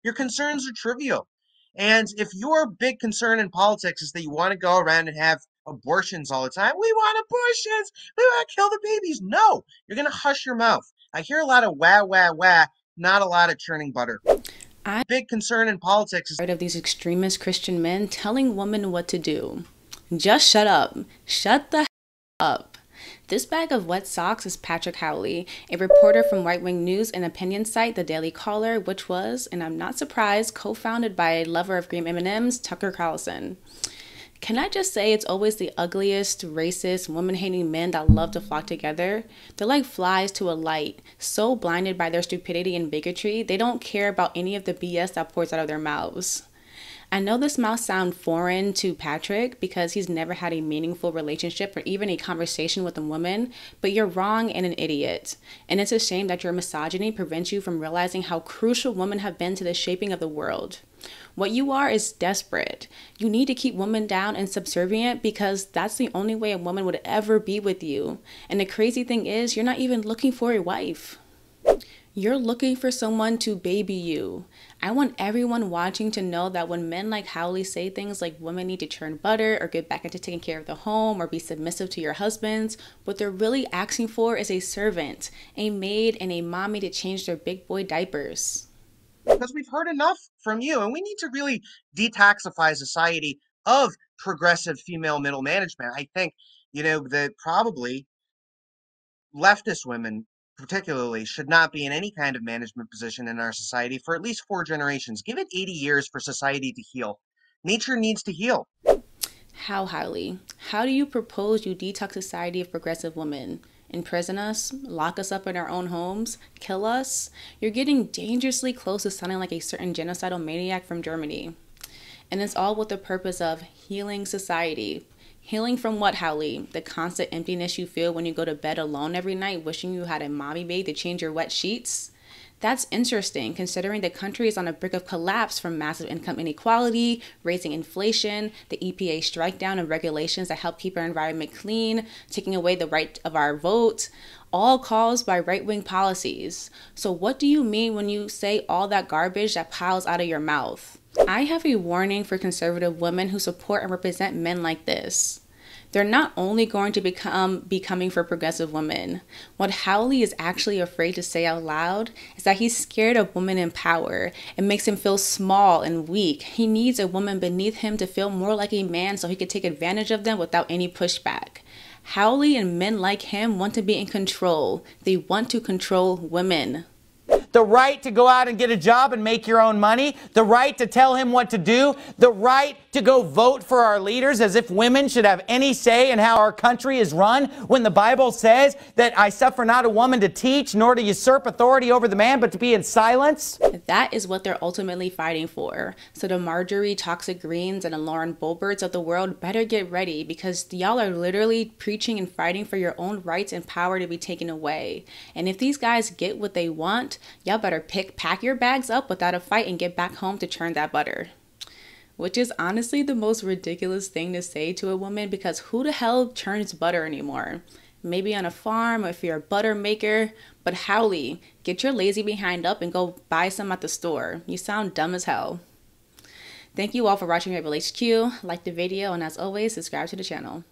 Your concerns are trivial. And if your big concern in politics is that you want to go around and have abortions all the time, we want abortions, we want to kill the babies. No, you're going to hush your mouth. I hear a lot of wah, wah, wah, not a lot of churning butter. I'm Big concern in politics is tired of these extremist Christian men telling women what to do. Just shut up. Shut the up. This bag of wet socks is Patrick Howley, a reporter from right-wing news and opinion site The Daily Caller, which was, and I'm not surprised, co-founded by a lover of green M&Ms, Tucker Carlson. Can I just say it's always the ugliest, racist, woman-hating men that love to flock together? They're like flies to a light, so blinded by their stupidity and bigotry, they don't care about any of the BS that pours out of their mouths. I know this might sound foreign to Patrick because he's never had a meaningful relationship or even a conversation with a woman, but you're wrong and an idiot. And it's a shame that your misogyny prevents you from realizing how crucial women have been to the shaping of the world. What you are is desperate. You need to keep women down and subservient because that's the only way a woman would ever be with you. And the crazy thing is, you're not even looking for a wife. You're looking for someone to baby you. I want everyone watching to know that when men like Howley say things like women need to churn butter or get back into taking care of the home or be submissive to your husbands, what they're really asking for is a servant, a maid, and a mommy to change their big boy diapers. because we've heard enough from you, and we need to really detoxify society of progressive female middle management. I think, that probably leftist women, particularly, should not be in any kind of management position in our society for at least 4 generations. Give it 80 years for society to heal. Nature needs to heal. How, Howley? How do you propose you detox society of progressive women? Imprison us? Lock us up in our own homes? Kill us? You're getting dangerously close to sounding like a certain genocidal maniac from Germany. And it's all with the purpose of healing society. Healing from what, Howley? The constant emptiness you feel when you go to bed alone every night wishing you had a mommy maid to change your wet sheets? That's interesting, considering the country is on the brink of collapse from massive income inequality, raising inflation, the EPA strike down and regulations that help keep our environment clean, taking away the right of our vote, all caused by right-wing policies. So what do you mean when you say all that garbage that piles out of your mouth? I have a warning for conservative women who support and represent men like this. They're not only going to be coming for progressive women. What Howley is actually afraid to say out loud is that he's scared of women in power. It makes him feel small and weak. He needs a woman beneath him to feel more like a man so he can take advantage of them without any pushback. Howley and men like him want to be in control. They want to control women. The right to go out and get a job and make your own money, the right to tell him what to do, the right to go vote for our leaders as if women should have any say in how our country is run when the Bible says that I suffer not a woman to teach nor to usurp authority over the man but to be in silence. That is what they're ultimately fighting for. So the Marjorie Toxic Greens and the Lauren Boeberts of the world better get ready because y'all are literally preaching and fighting for your own rights and power to be taken away. And if these guys get what they want, y'all better pack your bags up without a fight and get back home to churn that butter. Which is honestly the most ridiculous thing to say to a woman because who the hell churns butter anymore? Maybe on a farm or if you're a butter maker. But Howley, get your lazy behind up and go buy some at the store. You sound dumb as hell. Thank you all for watching Rebel HQ. Like the video and as always, subscribe to the channel.